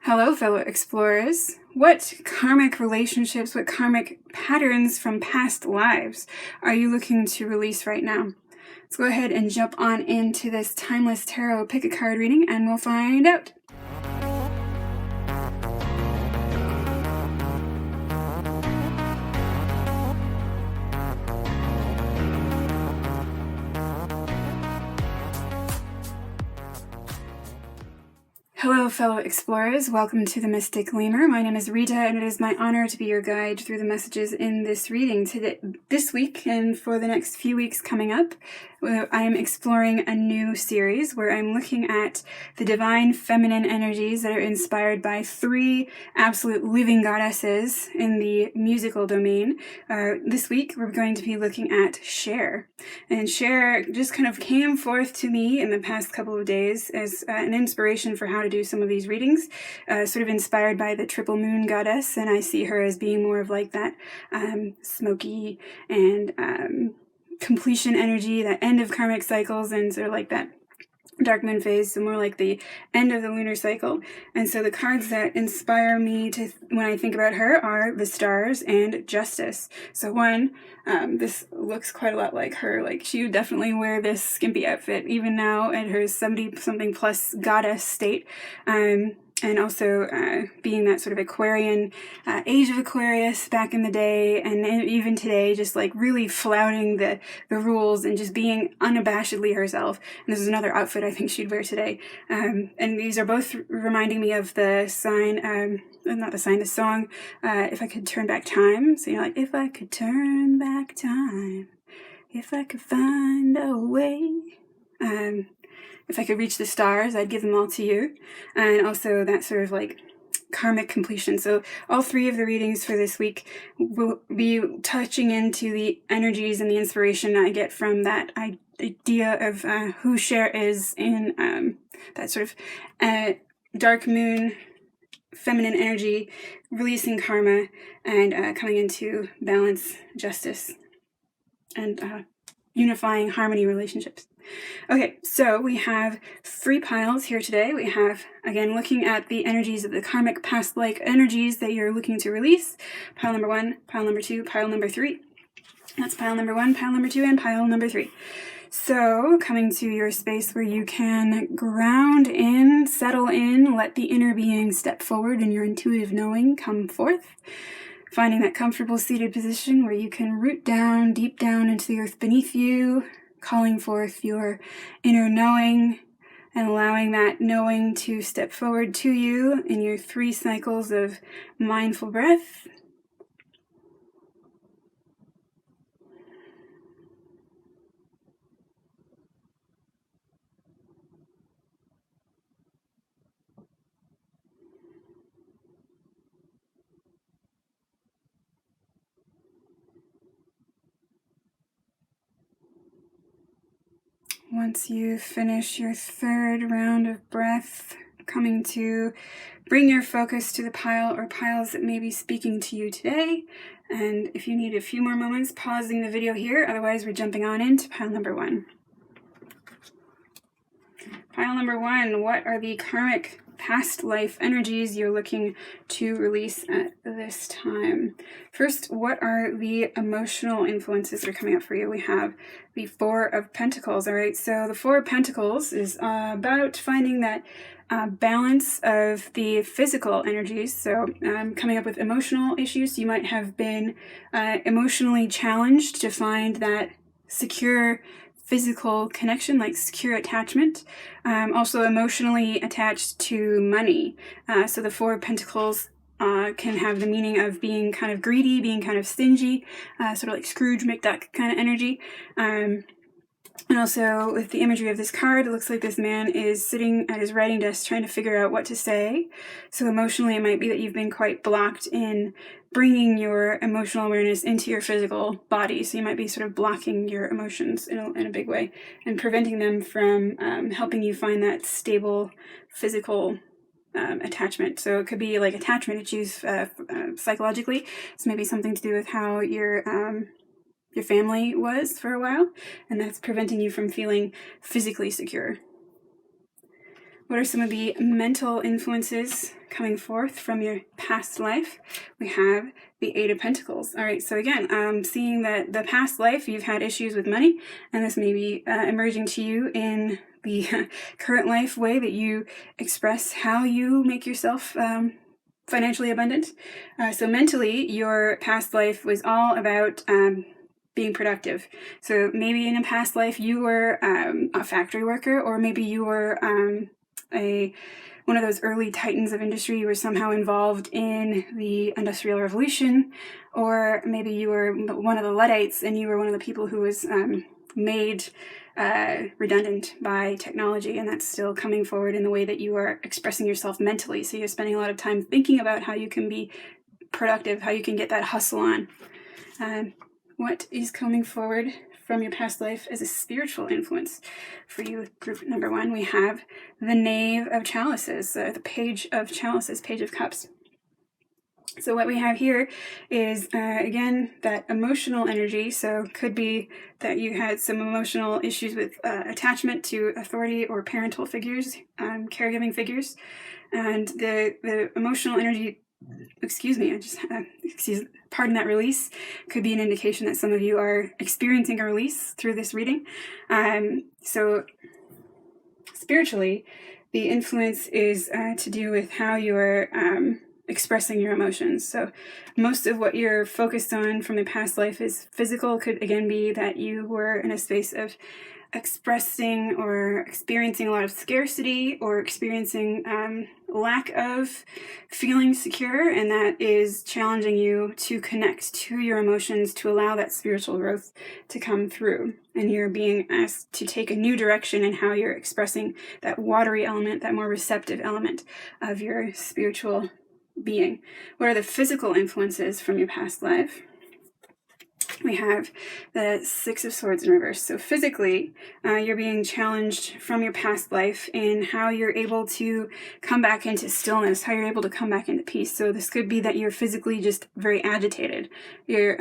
Hello, fellow explorers. What karmic relationships, what karmic patterns from past lives are you looking to release right now? Let's go ahead and jump on into this timeless tarot pick a card reading and we'll find out. Hello, fellow explorers. Welcome to the Mystic Lemur. My name is Rita, and it is my honor to be your guide through the messages in this reading this week and for the next few weeks coming up. I am exploring a new series where I'm looking at the divine feminine energies that are inspired by three absolute living goddesses in the musical domain. This week, we're going to be looking at Cher. And Cher just kind of came forth to me in the past couple of days as an inspiration for how to do some of these readings, sort of inspired by the triple moon goddess, and I see her as being more of like that smoky and completion energy, that end of karmic cycles, and sort of like that dark moon phase, so more like the end of the lunar cycle. And so the cards that inspire me to when I think about her are the Stars and Justice. So one, this looks quite a lot like her. Like, she would definitely wear this skimpy outfit even now at her 70-something plus goddess state. And also being that sort of Aquarian, age of Aquarius back in the day, and even today, just like really flouting the rules and just being unabashedly herself. And this is another outfit I think she'd wear today. And these are both reminding me of the sign, not the sign, the song, If I Could Turn Back Time. So, like, if I could turn back time, if I could find a way. If I could reach the stars, I'd give them all to you. And also that sort of like karmic completion. So all three of the readings for this week will be touching into the energies and the inspiration I get from that idea of who Cher is in that sort of dark moon feminine energy, releasing karma, and coming into balance, justice, and unifying harmony relationships. Okay, so we have three piles here today. We have, again, looking at the energies of the karmic past-like energies that you're looking to release. Pile number 1, pile number 2, pile number 3. That's pile number 1, pile number 2, and pile number 3. So, coming to your space where you can ground in, settle in, let the inner being step forward and your intuitive knowing come forth. Finding that comfortable seated position where you can root down, deep down into the earth beneath you, calling forth your inner knowing and allowing that knowing to step forward to you in your 3 cycles of mindful breath. Once you finish your 3rd round of breath, coming to bring your focus to the pile or piles that may be speaking to you today. And if you need a few more moments, pausing the video here. Otherwise, we're jumping on into pile number 1. Pile number 1, what are the karmic past life energies you're looking to release at this time? First, what are the emotional influences that are coming up for you? We have the 4 of Pentacles, all right? So the 4 of Pentacles is about finding that balance of the physical energies. So coming up with emotional issues. You might have been emotionally challenged to find that secure physical connection, like secure attachment. Also emotionally attached to money. So the 4 of Pentacles can have the meaning of being kind of greedy, being kind of stingy, sort of like Scrooge McDuck kind of energy. And also with the imagery of this card, it looks like this man is sitting at his writing desk trying to figure out what to say. So emotionally, it might be that you've been quite blocked in bringing your emotional awareness into your physical body. So you might be sort of blocking your emotions in a big way and preventing them from helping you find that stable physical attachment. So it could be like attachment issues psychologically. So maybe something to do with how your family was for a while, and that's preventing you from feeling physically secure. What are some of the mental influences coming forth from your past life? We have the Eight of Pentacles. All right, so again, seeing that the past life you've had issues with money, and this may be emerging to you in the current life way that you express how you make yourself financially abundant. So mentally, your past life was all about being productive. So maybe in a past life you were a factory worker, or maybe you were one of those early titans of industry. You were somehow involved in the Industrial Revolution, or maybe you were one of the Luddites and you were one of the people who was made redundant by technology, and that's still coming forward in the way that you are expressing yourself mentally. So you're spending a lot of time thinking about how you can be productive, how you can get that hustle on. What is coming forward from your past life as a spiritual influence for you? Group number one, we have the Knave of Chalices, the Page of Chalices, Page of Cups. So what we have here is, again, that emotional energy. So could be that you had some emotional issues with attachment to authority or parental figures, caregiving figures. And the emotional energy, pardon that release, could be an indication that some of you are experiencing a release through this reading. So spiritually, the influence is to do with how you're expressing your emotions. So most of what you're focused on from the past life is physical. Could again be that you were in a space of expressing or experiencing a lot of scarcity, or experiencing lack of feeling secure, and that is challenging you to connect to your emotions to allow that spiritual growth to come through. And you're being asked to take a new direction in how you're expressing that watery element, that more receptive element of your spiritual being. What are the physical influences from your past life? We have the Six of Swords in reverse. So physically, you're being challenged from your past life in how you're able to come back into stillness, how you're able to come back into peace. So this could be that you're physically just very agitated. You're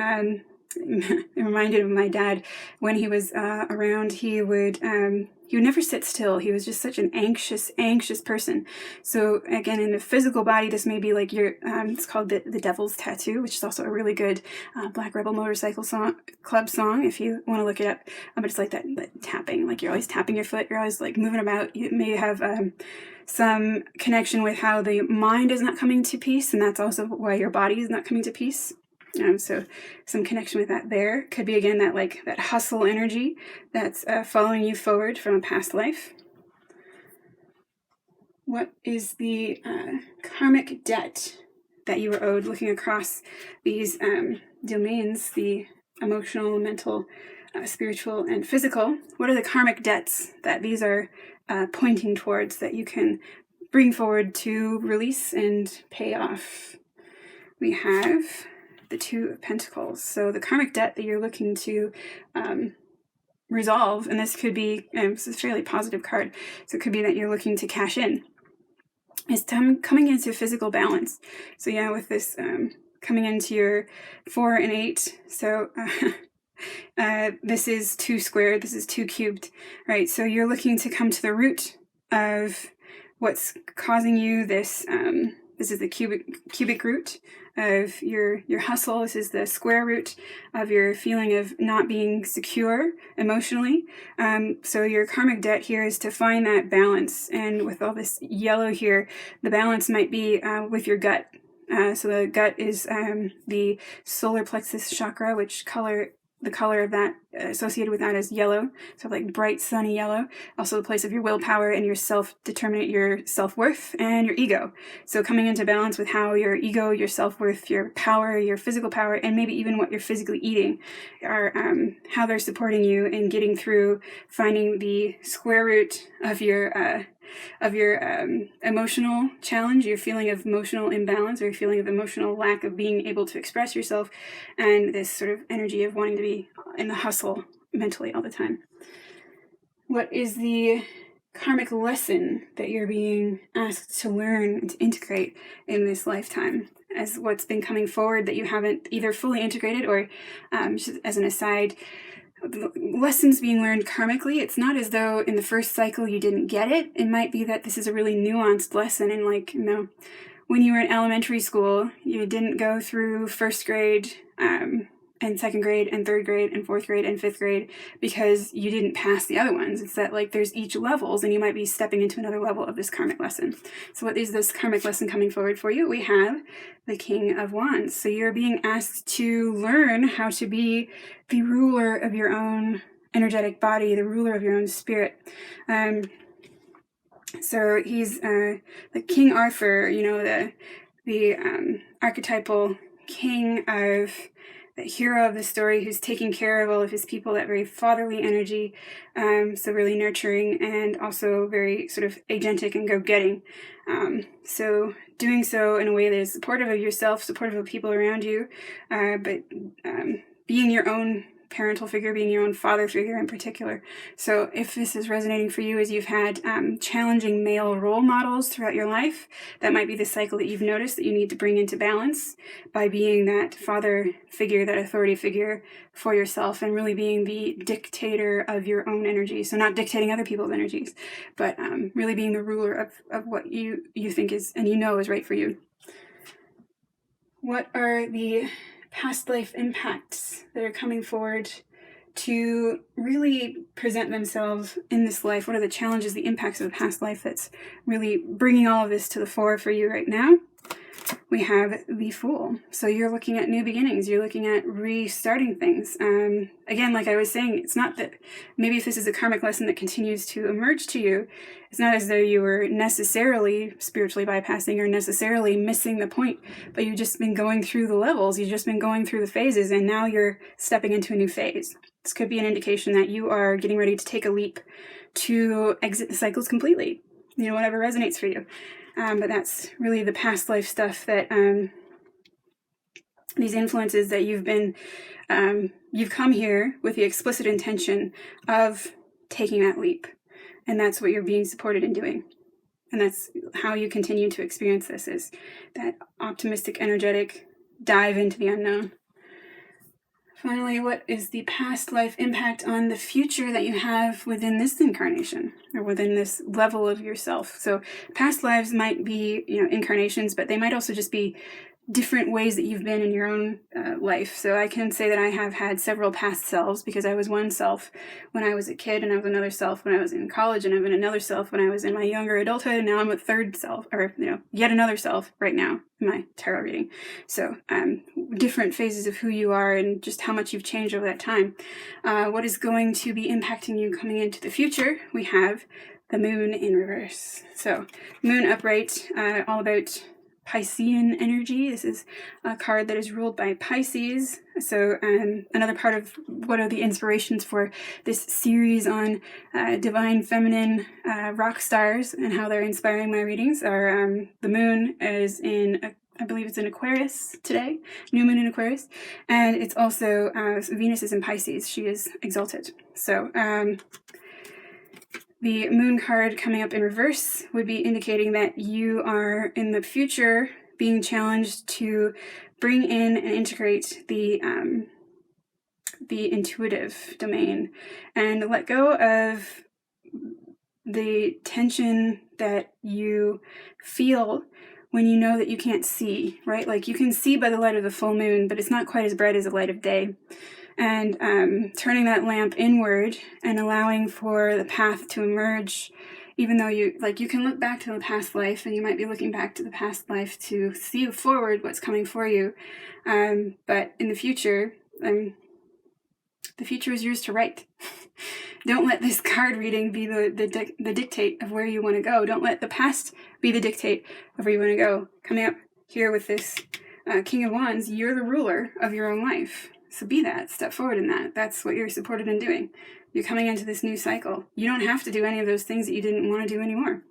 reminded of my dad when he was around. He would never sit still. He was just such an anxious person. So again, in the physical body, this may be like your it's called the Devil's Tattoo, which is also a really good Black Rebel Motorcycle Club song if you want to look it up. But it's like that tapping, like you're always tapping your foot, you're always like moving about. You may have some connection with how the mind is not coming to peace, and that's also why your body is not coming to peace. So some connection with that there. Could be, again, that hustle energy that's following you forward from a past life. What is the karmic debt that you were owed, looking across these domains, the emotional, mental, spiritual, and physical? What are the karmic debts that these are pointing towards that you can bring forward to release and pay off? We have the Two of Pentacles. So the karmic debt that you're looking to resolve, and this could be, this is a fairly positive card, so it could be that you're looking to cash in, is coming into physical balance. So yeah, with this coming into your 4 and 8, so this is 2 squared, this is 2 cubed, right? So you're looking to come to the root of what's causing you this. This is the cubic root of your hustle. This is the square root of your feeling of not being secure emotionally. So your karmic debt here is to find that balance. And with all this yellow here, the balance might be with your gut. So the gut is the solar plexus chakra, which the color of that associated with that is yellow, so like bright sunny yellow. Also the place of your willpower and your self-determinate, your self-worth and your ego. So coming into balance with how your ego, your self-worth, your power, your physical power, and maybe even what you're physically eating are how they're supporting you in getting through, finding the square root of your emotional challenge, your feeling of emotional imbalance, or your feeling of emotional lack of being able to express yourself, and this sort of energy of wanting to be in the hustle mentally all the time. What is the karmic lesson that you're being asked to learn and to integrate in this lifetime, as what's been coming forward that you haven't either fully integrated, or just as an aside, lessons being learned karmically. It's not as though in the first cycle you didn't get it. It might be that this is a really nuanced lesson, and like, when you were in elementary school, you didn't go through first grade, and second grade and third grade and fourth grade and fifth grade because you didn't pass the other ones. It's that like there's each levels, and you might be stepping into another level of this karmic lesson. So what is this karmic lesson coming forward for you? We have the King of Wands. So you're being asked to learn how to be the ruler of your own energetic body, the ruler of your own spirit. So he's the King Arthur, the archetypal king of the hero of the story who's taking care of all of his people, that very fatherly energy, so really nurturing and also very sort of agentic and go-getting. So doing so in a way that is supportive of yourself, supportive of people around you, but being your own parental figure, being your own father figure in particular. So if this is resonating for you as you've had challenging male role models throughout your life, that might be the cycle that you've noticed that you need to bring into balance by being that father figure, that authority figure for yourself, and really being the dictator of your own energy. So not dictating other people's energies, but really being the ruler of what you think is, and is right for you. What are the past life impacts that are coming forward to really present themselves in this life? What are the challenges, the impacts of the past life that's really bringing all of this to the fore for you right now? We have the Fool. So you're looking at new beginnings. You're looking at restarting things. Again, like I was saying, it's not that maybe if this is a karmic lesson that continues to emerge to you, it's not as though you were necessarily spiritually bypassing or necessarily missing the point, but you've just been going through the levels. You've just been going through the phases, and now you're stepping into a new phase. This could be an indication that you are getting ready to take a leap to exit the cycles completely. Whatever resonates for you. But that's really the past life stuff that these influences that you've come here with the explicit intention of taking that leap. And that's what you're being supported in doing. And that's how you continue to experience this, is that optimistic, energetic dive into the unknown. Finally, what is the past life impact on the future that you have within this incarnation or within this level of yourself? So past lives might be, incarnations, but they might also just be different ways that you've been in your own life. So I can say that I have had several past selves, because I was one self when I was a kid, and I was another self when I was in college, and I've been another self when I was in my younger adulthood, and now I'm a third self, or yet another self right now in my tarot reading. So different phases of who you are and just how much you've changed over that time. What is going to be impacting you coming into the future? We have the Moon in reverse. So Moon upright, all about Piscean energy. This is a card that is ruled by Pisces. So another part of what are the inspirations for this series on divine feminine rock stars and how they're inspiring my readings are the Moon is in, I believe it's in Aquarius today, new moon in Aquarius, and it's also Venus is in Pisces. She is exalted. So the Moon card coming up in reverse would be indicating that you are in the future being challenged to bring in and integrate the intuitive domain and let go of the tension that you feel when you know that you can't see, right? Like you can see by the light of the full moon, but it's not quite as bright as the light of day. And turning that lamp inward and allowing for the path to emerge, even though you can look back to the past life, and you might be looking back to the past life to see forward what's coming for you. But in the future, the future is yours to write. Don't let this card reading be the dictate of where you want to go. Don't let the past be the dictate of where you want to go. Coming up here with this King of Wands, you're the ruler of your own life. So be that. Step forward in that. That's what you're supported in doing. You're coming into this new cycle. You don't have to do any of those things that you didn't want to do anymore.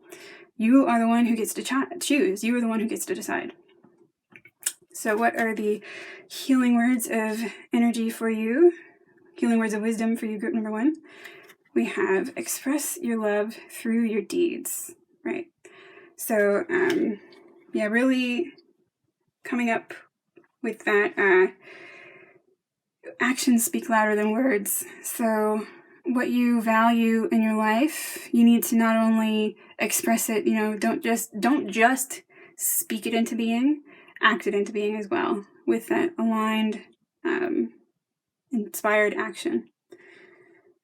You are the one who gets to choose. You are the one who gets to decide. So what are the healing words of energy for you? Healing words of wisdom for you, group number 1. We have express your love through your deeds, right? So, really coming up with that actions speak louder than words. So what you value in your life, you need to not only express it, don't just speak it into being, act it into being as well, with that aligned, inspired action.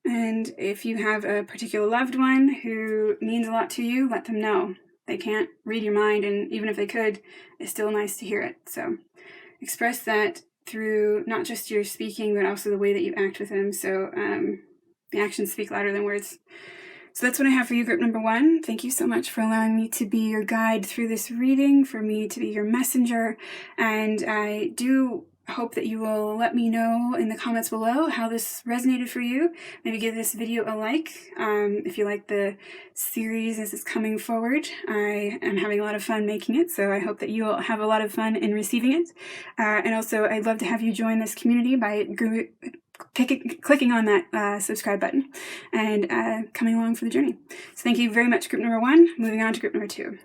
And if you have a particular loved one who means a lot to you, let them know. They can't read your mind, and even if they could, it's still nice to hear it. So express that through not just your speaking, but also the way that you act with them. So the actions speak louder than words. So that's what I have for you, group number 1. Thank you so much for allowing me to be your guide through this reading, for me to be your messenger. And I do hope that you will let me know in the comments below how this resonated for you. Maybe give this video a like if you like the series as it's coming forward. I am having a lot of fun making it, so I hope that you will have a lot of fun in receiving it. And also, I'd love to have you join this community by clicking on that subscribe button and coming along for the journey. So thank you very much, group number 1. Moving on to group number 2.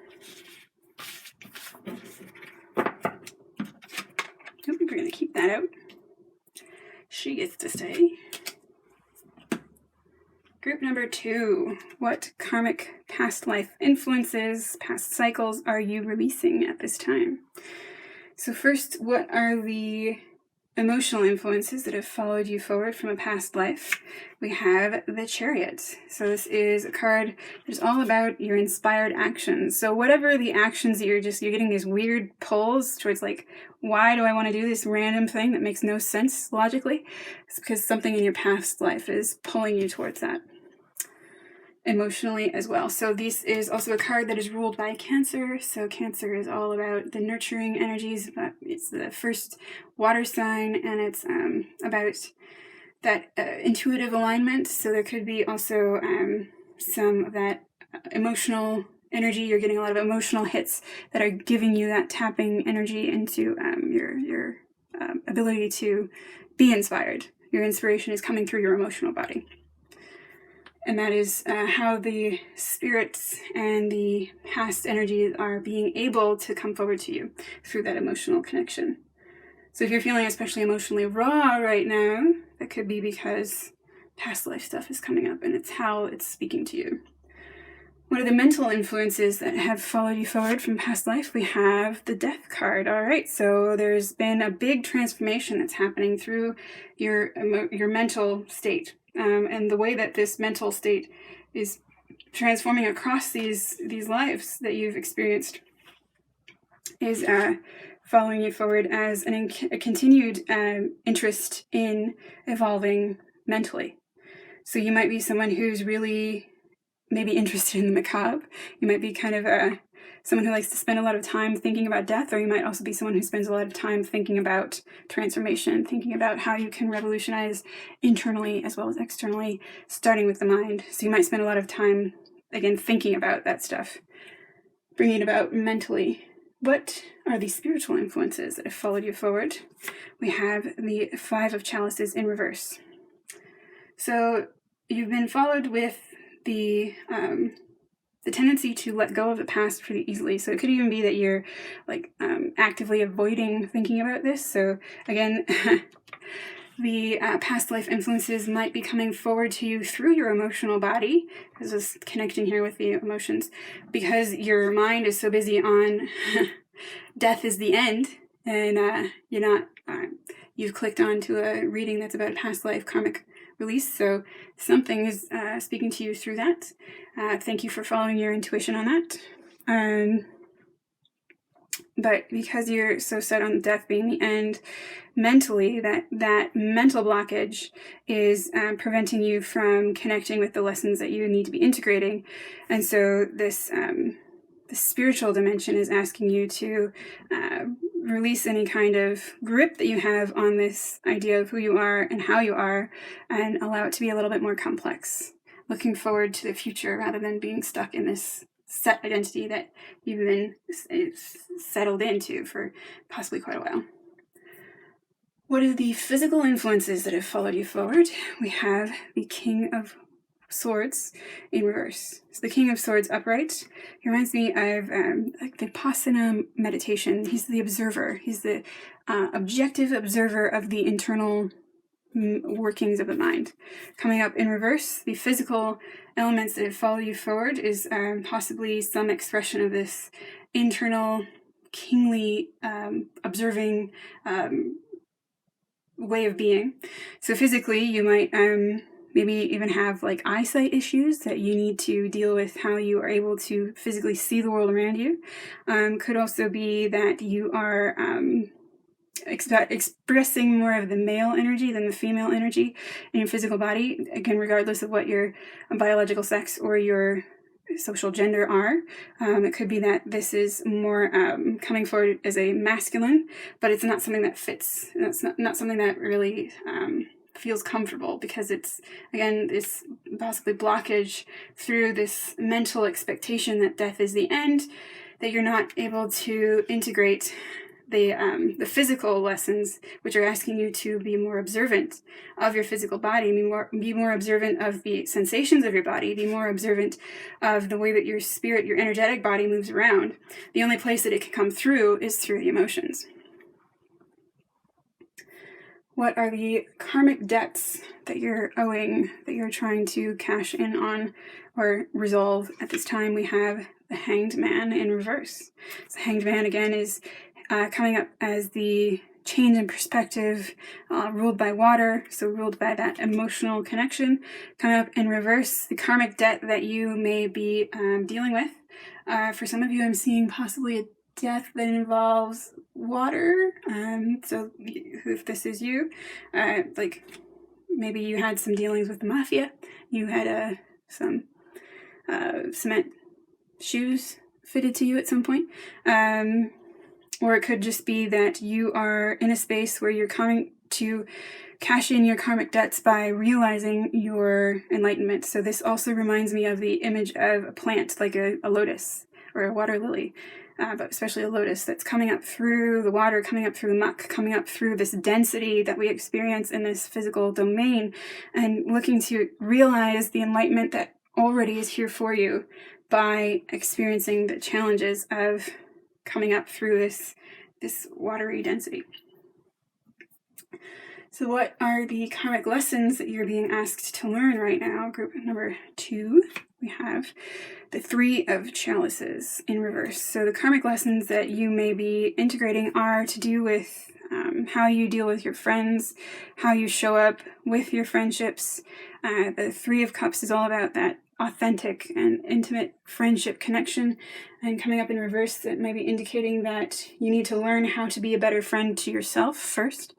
Nope, we're going to keep that out. She gets to stay. Group number 2. What karmic past life influences, past cycles are you releasing at this time? So first, what are the emotional influences that have followed you forward from a past life? We have the Chariot. So this is a card that is all about your inspired actions. So whatever the actions that you're getting these weird pulls towards, like, why do I want to do this random thing that makes no sense logically? It's because something in your past life is pulling you towards that. Emotionally as well. So this is also a card that is ruled by Cancer. So Cancer is all about the nurturing energies, but it's the first water sign, and it's about that intuitive alignment. So there could be also some of that emotional energy. You're getting a lot of emotional hits that are giving you that tapping energy into your ability to be inspired. Your inspiration is coming through your emotional body. And that is how the spirits and the past energies are being able to come forward to you through that emotional connection. So if you're feeling especially emotionally raw right now, that could be because past life stuff is coming up, and it's how it's speaking to you. What are the mental influences that have followed you forward from past life? We have the Death card. All right, so there's been a big transformation that's happening through your mental state. And the way that this mental state is transforming across these lives that you've experienced is following you forward as a continued interest in evolving mentally. So you might be someone who's really maybe interested in the macabre. You might be kind of someone who likes to spend a lot of time thinking about death, or you might also be someone who spends a lot of time thinking about transformation, thinking about how you can revolutionize internally as well as externally, starting with the mind. So you might spend a lot of time, again, thinking about that stuff, bringing it about mentally. What are the spiritual influences that have followed you forward? We have the 5 of Chalices in reverse. So you've been followed with the tendency to let go of the past pretty easily. So it could even be that you're actively avoiding thinking about this. So again, the past life influences might be coming forward to you through your emotional body. This is connecting here with the emotions, because your mind is so busy on death is the end, and you've clicked onto a reading that's about a past life karmic release. So something is speaking to you through that. Thank you for following your intuition on that. But because you're so set on death being the end, mentally, that mental blockage is preventing you from connecting with the lessons that you need to be integrating. And so this the spiritual dimension is asking you to release any kind of grip that you have on this idea of who you are and how you are, and allow it to be a little bit more complex, looking forward to the future rather than being stuck in this set identity that you've been settled into for possibly quite a while. What are the physical influences that have followed you forward? We have the King of Swords in reverse. So the King of Swords upright, he reminds me of like the Vipassana meditation. He's the observer. He's the objective observer of the internal workings of the mind. Coming up in reverse, the physical elements that follow you forward is possibly some expression of this internal, keenly observing way of being. So physically, you might maybe even have like eyesight issues that you need to deal with, how you are able to physically see the world around you. Could also be that you are expressing more of the male energy than the female energy in your physical body, again, regardless of what your biological sex or your social gender are. It could be that this is more coming forward as a masculine, but it's not something that fits. It's not something that really feels comfortable, because it's, again, this possibly blockage through this mental expectation that death is the end, that you're not able to integrate the physical lessons, which are asking you to be more observant of your physical body, be more observant of the sensations of your body, be more observant of the way that your spirit, your energetic body moves around. The only place that it can come through is through the emotions. What are the karmic debts that you're owing, that you're trying to cash in on or resolve at this time? We have the Hanged Man in reverse. So Hanged Man, again, is coming up as the change in perspective, ruled by water, so ruled by that emotional connection. Coming up in reverse, the karmic debt that you may be dealing with. For some of you, I'm seeing possibly a death that involves water. So if this is you, like maybe you had some dealings with the mafia, you had some cement shoes fitted to you at some point. Or it could just be that you are in a space where you're coming to cash in your karmic debts by realizing your enlightenment. So this also reminds me of the image of a plant, like a lotus or a water lily, but especially a lotus that's coming up through the water, coming up through the muck, coming up through this density that we experience in this physical domain, and looking to realize the enlightenment that already is here for you by experiencing the challenges of coming up through this watery density. So what are the karmic lessons that you're being asked to learn right now? Group number 2, we have the 3 of Chalices in reverse. So the karmic lessons that you may be integrating are to do with how you deal with your friends, how you show up with your friendships. The 3 of Cups is all about that authentic and intimate friendship connection, and coming up in reverse, that might be indicating that you need to learn how to be a better friend to yourself first,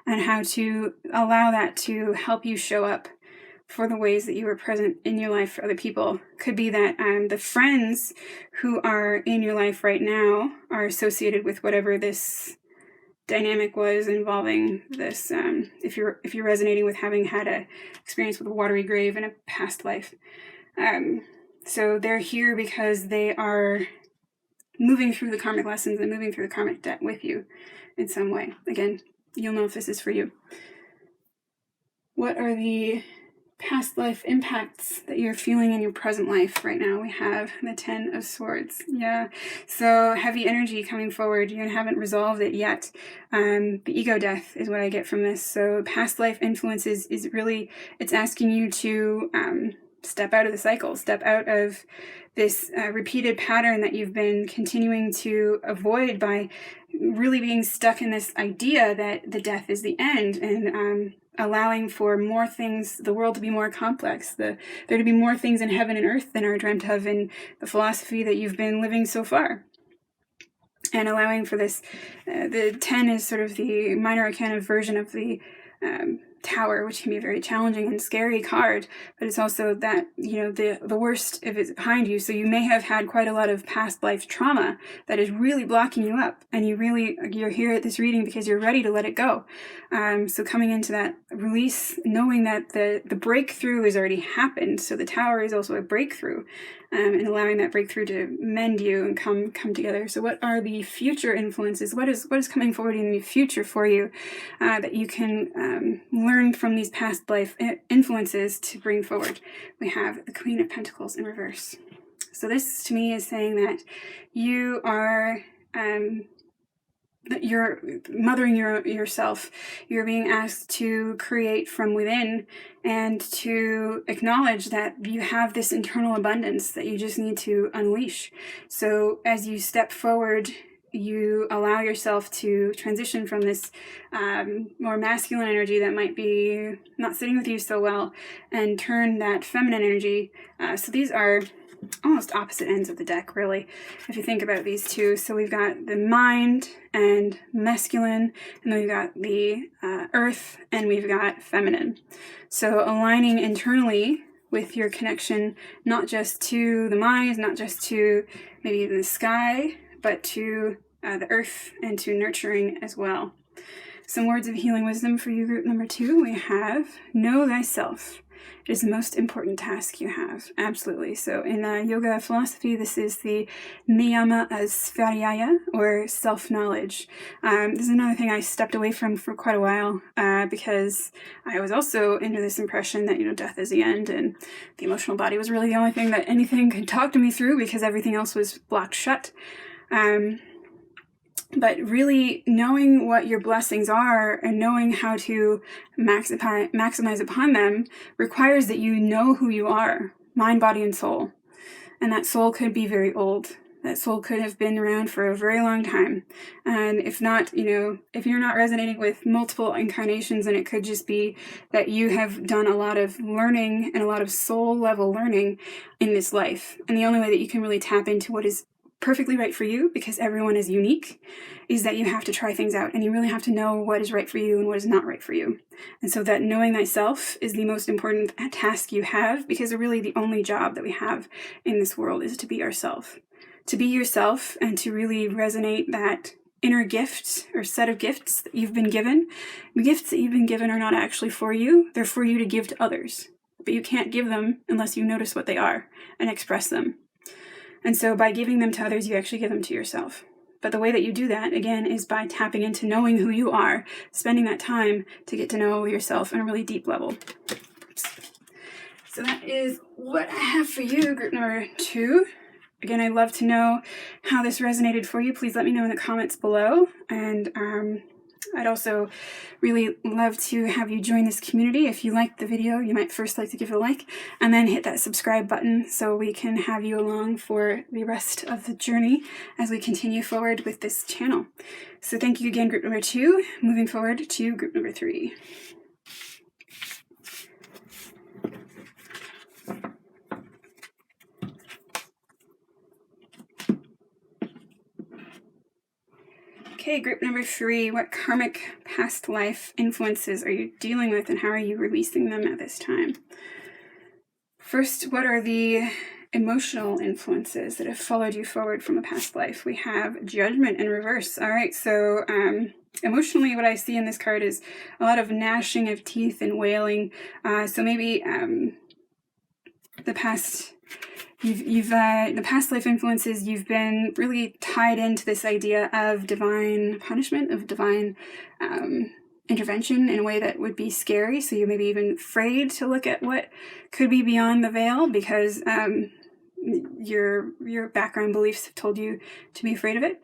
and how to allow that to help you show up for the ways that you are present in your life for other people. Could be that the friends who are in your life right now are associated with whatever this dynamic was involving this, if you're resonating with having had a experience with a watery grave in a past life. So they're here because they are moving through the karmic lessons and moving through the karmic debt with you in some way. Again, you'll know if this is for you. What are the past life impacts that you're feeling in your present life right now? We have the 10 of Swords. Yeah, so heavy energy coming forward. You haven't resolved it yet. The ego death is what I get from this. So past life influences is really, it's asking you to step out of the cycle, step out of this repeated pattern that you've been continuing to avoid by really being stuck in this idea that the death is the end, and allowing for more things, the world to be more complex, there to be more things in heaven and earth than are dreamt of in the philosophy that you've been living so far. And allowing for this, the 10 is sort of the minor arcana version of the Tower, which can be a very challenging and scary card, but it's also that, the worst if it's behind you. So you may have had quite a lot of past life trauma that is really blocking you up, and you're here at this reading because you're ready to let it go. So coming into that release, knowing that the breakthrough has already happened. So the Tower is also a breakthrough, and allowing that breakthrough to mend you and come together. So what are the future influences? What is coming forward in the future for you that you can learn from these past life influences to bring forward? We have the Queen of Pentacles in reverse. So this to me is saying that you are you're mothering yourself. You're being asked to create from within and to acknowledge that you have this internal abundance that you just need to unleash. So as you step forward, you allow yourself to transition from this more masculine energy that might be not sitting with you so well and turn that feminine energy. So these are almost opposite ends of the deck, really, if you think about these two. So we've got the mind and masculine, and then we've got the earth, and we've got feminine. So aligning internally with your connection, not just to the mind, not just to maybe the sky, but to the earth and to nurturing as well. Some words of healing wisdom for you, group number 2. We have, know thyself. It is the most important task you have. Absolutely. So in yoga philosophy, this is the niyama asvaraya, or self-knowledge. This is another thing I stepped away from for quite a while because I was also into this impression that, death is the end, and the emotional body was really the only thing that anything could talk to me through because everything else was blocked shut. But really knowing what your blessings are and knowing how to maximize upon them requires that you know who you are, mind, body, and soul. And that soul could be very old. That soul could have been around for a very long time. And if not, if you're not resonating with multiple incarnations, then it could just be that you have done a lot of learning and a lot of soul level learning in this life. And the only way that you can really tap into what is perfectly right for you, because everyone is unique, is that you have to try things out and you really have to know what is right for you and what is not right for you. And so that knowing thyself is the most important task you have, because really the only job that we have in this world is to be ourselves. To be yourself and to really resonate that inner gift or set of gifts that you've been given. The gifts that you've been given are not actually for you, they're for you to give to others. But you can't give them unless you notice what they are and express them. And so by giving them to others, you actually give them to yourself. But the way that you do that, again, is by tapping into knowing who you are, spending that time to get to know yourself on a really deep level. So that is what I have for you, group number 2. Again, I'd love to know how this resonated for you. Please let me know in the comments below. And I'd also really love to have you join this community. If you liked the video, you might first like to give it a like and then hit that subscribe button so we can have you along for the rest of the journey as we continue forward with this channel. So thank you again, group number 2. Moving forward to group number 3. Okay, group number 3, what karmic past life influences are you dealing with and how are you releasing them at this time? First, what are the emotional influences that have followed you forward from a past life? We have judgment in reverse. All right, so emotionally what I see in this card is a lot of gnashing of teeth and wailing. So maybe the past life influences, you've been really tied into this idea of divine punishment, of divine intervention in a way that would be scary. So you're maybe even afraid to look at what could be beyond the veil because your background beliefs have told you to be afraid of it.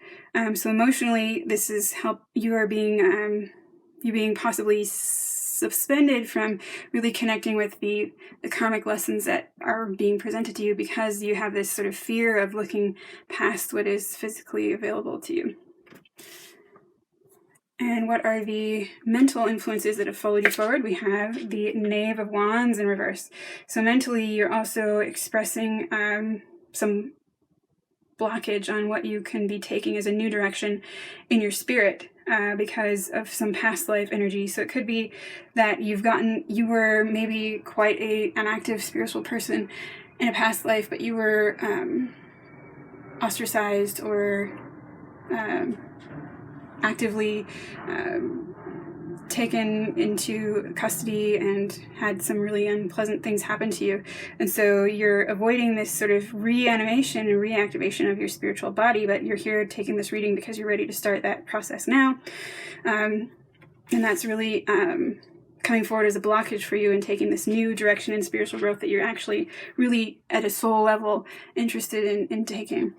So emotionally, this is you being possibly suspended from really connecting with the karmic lessons that are being presented to you because you have this sort of fear of looking past what is physically available to you. And what are the mental influences that have followed you forward? We have the Knave of Wands in reverse. So mentally, you're also expressing some blockage on what you can be taking as a new direction in your spirit. Because of some past life energy. So it could be that you were maybe quite an active spiritual person in a past life, but you were ostracized or actively taken into custody and had some really unpleasant things happen to you. And so you're avoiding this sort of reanimation and reactivation of your spiritual body, but you're here taking this reading because you're ready to start that process now. And that's really coming forward as a blockage for you in taking this new direction in spiritual growth that you're actually really at a soul level interested in taking.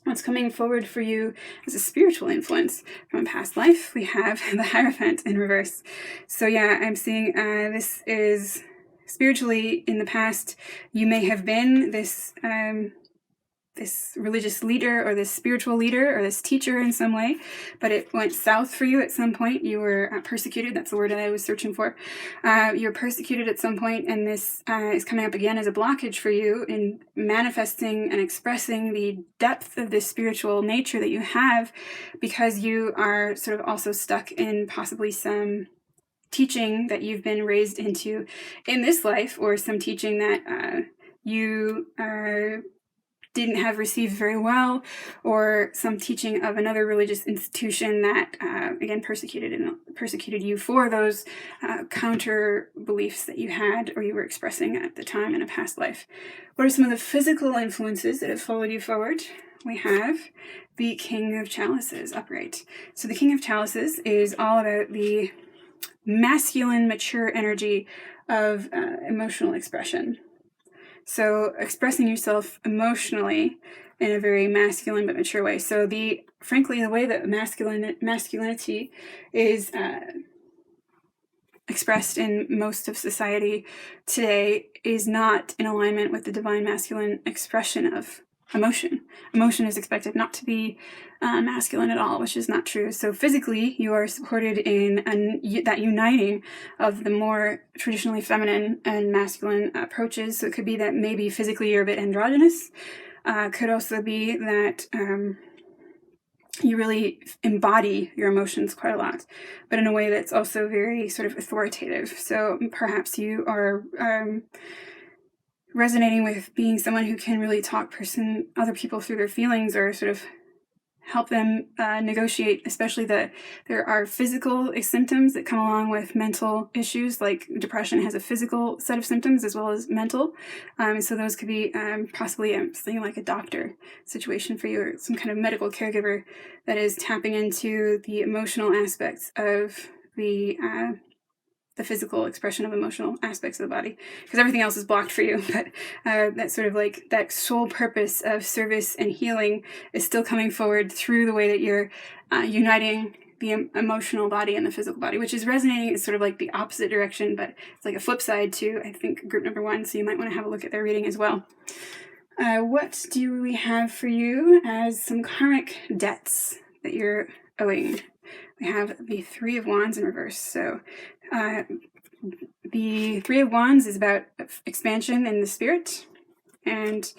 What's coming forward for you as a spiritual influence from a past life? We have the Hierophant in reverse. So yeah, I'm seeing this is spiritually in the past. You may have been this this religious leader or this spiritual leader or this teacher in some way, but it went south for you at some point. You were persecuted. That's the word I was searching for. You were persecuted at some point, and this is coming up again as a blockage for you in manifesting and expressing the depth of this spiritual nature that you have, because you are sort of also stuck in possibly some teaching that you've been raised into in this life, or some teaching that you didn't have received very well, or some teaching of another religious institution that, again, persecuted you for those counter beliefs that you had or you were expressing at the time in a past life. What are some of the physical influences that have followed you forward? We have the King of Chalices upright. So the King of Chalices is all about the masculine, mature energy of emotional expression. So expressing yourself emotionally in a very masculine but mature way. So frankly, the way that masculinity is expressed in most of society today is not in alignment with the divine masculine expression of emotion. Emotion is expected not to be masculine at all, which is not true. So physically, you are supported in that uniting of the more traditionally feminine and masculine approaches. So it could be that maybe physically you're a bit androgynous. Could also be that you really embody your emotions quite a lot, but in a way that's also very sort of authoritative. So perhaps you are resonating with being someone who can really talk other people through their feelings, or sort of help them negotiate, especially that there are physical symptoms that come along with mental issues. Like depression has a physical set of symptoms as well as mental. So those could be possibly something like a doctor situation for you, or some kind of medical caregiver that is tapping into the emotional aspects of the physical expression of emotional aspects of the body, because everything else is blocked for you. But that sort of like that sole purpose of service and healing is still coming forward through the way that you're uniting the emotional body and the physical body, which is resonating. It's sort of like the opposite direction, but it's like a flip side to, I think, group number 1. So you might want to have a look at their reading as well. What do we have for you as some karmic debts that you're owing? We have the Three of Wands in reverse. So the Three of Wands is about expansion in the spirit, and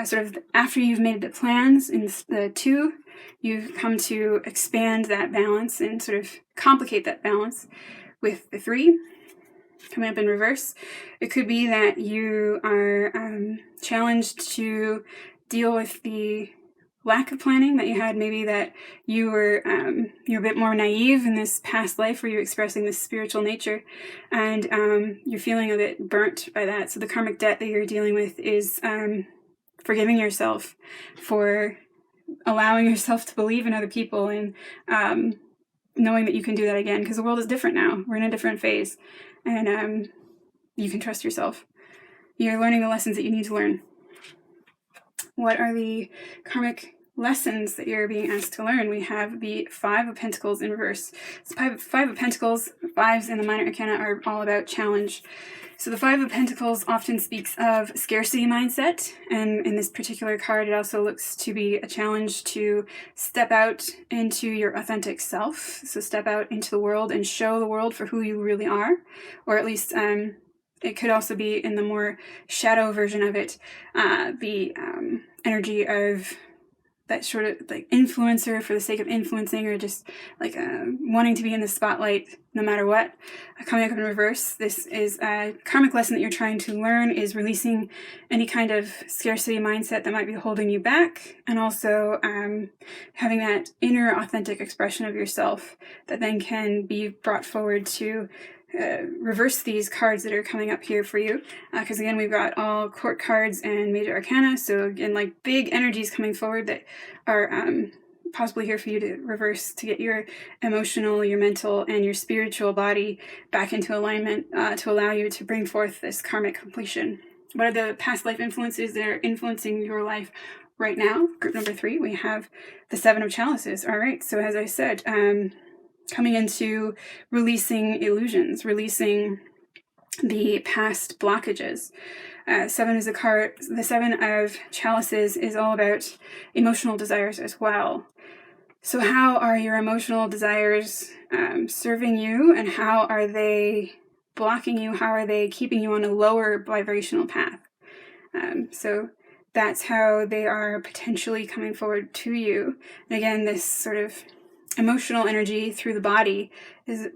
sort of after you've made the plans in the 2, you've come to expand that balance and sort of complicate that balance with the 3 coming up in reverse. It could be that you are challenged to deal with the lack of planning that you had, maybe that you're a bit more naive in this past life where you're expressing this spiritual nature, and you're feeling a bit burnt by that. So the karmic debt that you're dealing with is forgiving yourself for allowing yourself to believe in other people, and knowing that you can do that again, because the world is different now. We're in a different phase, and you can trust yourself. You're learning the lessons that you need to learn. What are the karmic lessons that you're being asked to learn? We have the Five of Pentacles in reverse. So Five of Pentacles, fives in the minor arcana are all about challenge. So the Five of Pentacles often speaks of scarcity mindset, and in this particular card it also looks to be a challenge to step out into your authentic self. So step out into the world and show the world for who you really are, or at least it could also be, in the more shadow version of it, the energy of that sort of like influencer for the sake of influencing, or just like wanting to be in the spotlight no matter what. Coming up in reverse, this is a karmic lesson that you're trying to learn, is releasing any kind of scarcity mindset that might be holding you back, and also having that inner authentic expression of yourself that then can be brought forward to reverse these cards that are coming up here for you, because again we've got all court cards and major arcana, so again like big energies coming forward that are possibly here for you to reverse, to get your emotional, your mental, and your spiritual body back into alignment, to allow you to bring forth this karmic completion. What are the past life influences that are influencing your life right now, group number 3, we have the 7 of chalices. All right, so as I said, coming into releasing illusions, releasing the past blockages. 7 is a card, the 7 of chalices is all about emotional desires as well. So how are your emotional desires serving you, and how are they blocking you? How are they keeping you on a lower vibrational path? So that's how they are potentially coming forward to you. And again, this sort of emotional energy through the body is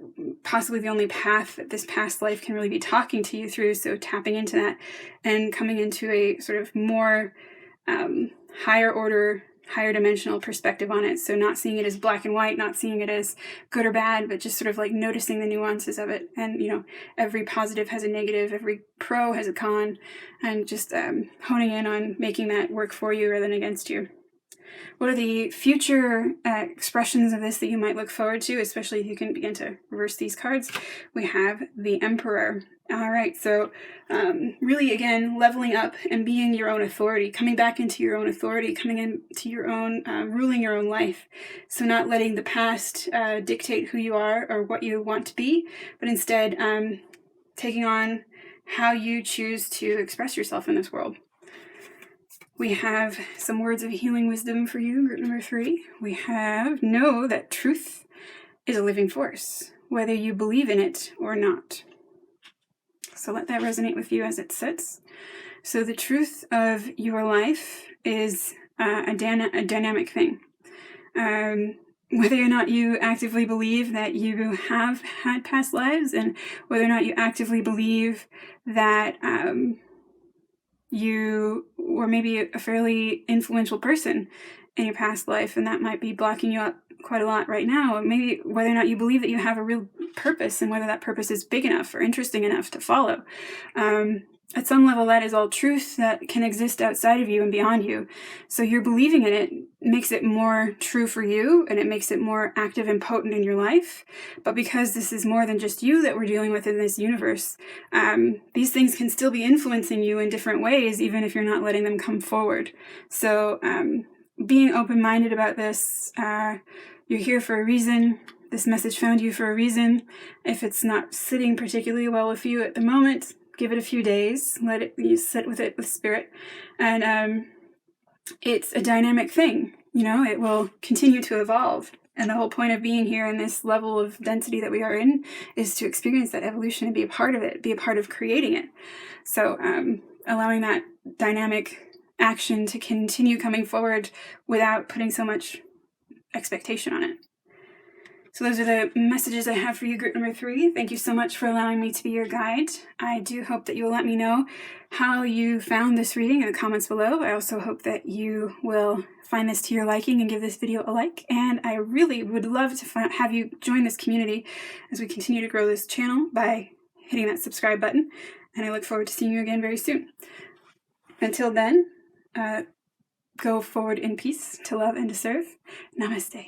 possibly the only path that this past life can really be talking to you through. So tapping into that and coming into a sort of more higher order, higher dimensional perspective on it. So not seeing it as black and white, not seeing it as good or bad, but just sort of like noticing the nuances of it. And, you know, every positive has a negative, every pro has a con, and just honing in on making that work for you rather than against you. What are the future expressions of this that you might look forward to, especially if you can begin to reverse these cards? We have the Emperor. All right, so really, again, leveling up and being your own authority, coming back into your own authority, coming into your own, ruling your own life. So not letting the past dictate who you are or what you want to be, but instead taking on how you choose to express yourself in this world. We have some words of healing wisdom for you, group number 3. We have, know that truth is a living force, whether you believe in it or not. So let that resonate with you as it sits. So the truth of your life is a dynamic thing. Whether or not you actively believe that you have had past lives, and whether or not you actively believe that you were maybe a fairly influential person in your past life, and that might be blocking you up quite a lot right now. Maybe whether or not you believe that you have a real purpose, and whether that purpose is big enough or interesting enough to follow. At some level, that is all truth that can exist outside of you and beyond you. So you're believing in it makes it more true for you, and it makes it more active and potent in your life. But because this is more than just you that we're dealing with in this universe, these things can still be influencing you in different ways, even if you're not letting them come forward. So being open-minded about this, you're here for a reason. This message found you for a reason. If it's not sitting particularly well with you at the moment, give it a few days, let it, you sit with it with spirit, and it's a dynamic thing. You know, it will continue to evolve, and the whole point of being here in this level of density that we are in is to experience that evolution and be a part of it, be a part of creating it. So allowing that dynamic action to continue coming forward without putting so much expectation on it. So those are the messages I have for you, group number 3. Thank you so much for allowing me to be your guide. I do hope that you will let me know how you found this reading in the comments below. I also hope that you will find this to your liking and give this video a like. And I really would love to have you join this community as we continue to grow this channel by hitting that subscribe button. And I look forward to seeing you again very soon. Until then, go forward in peace, to love and to serve. Namaste.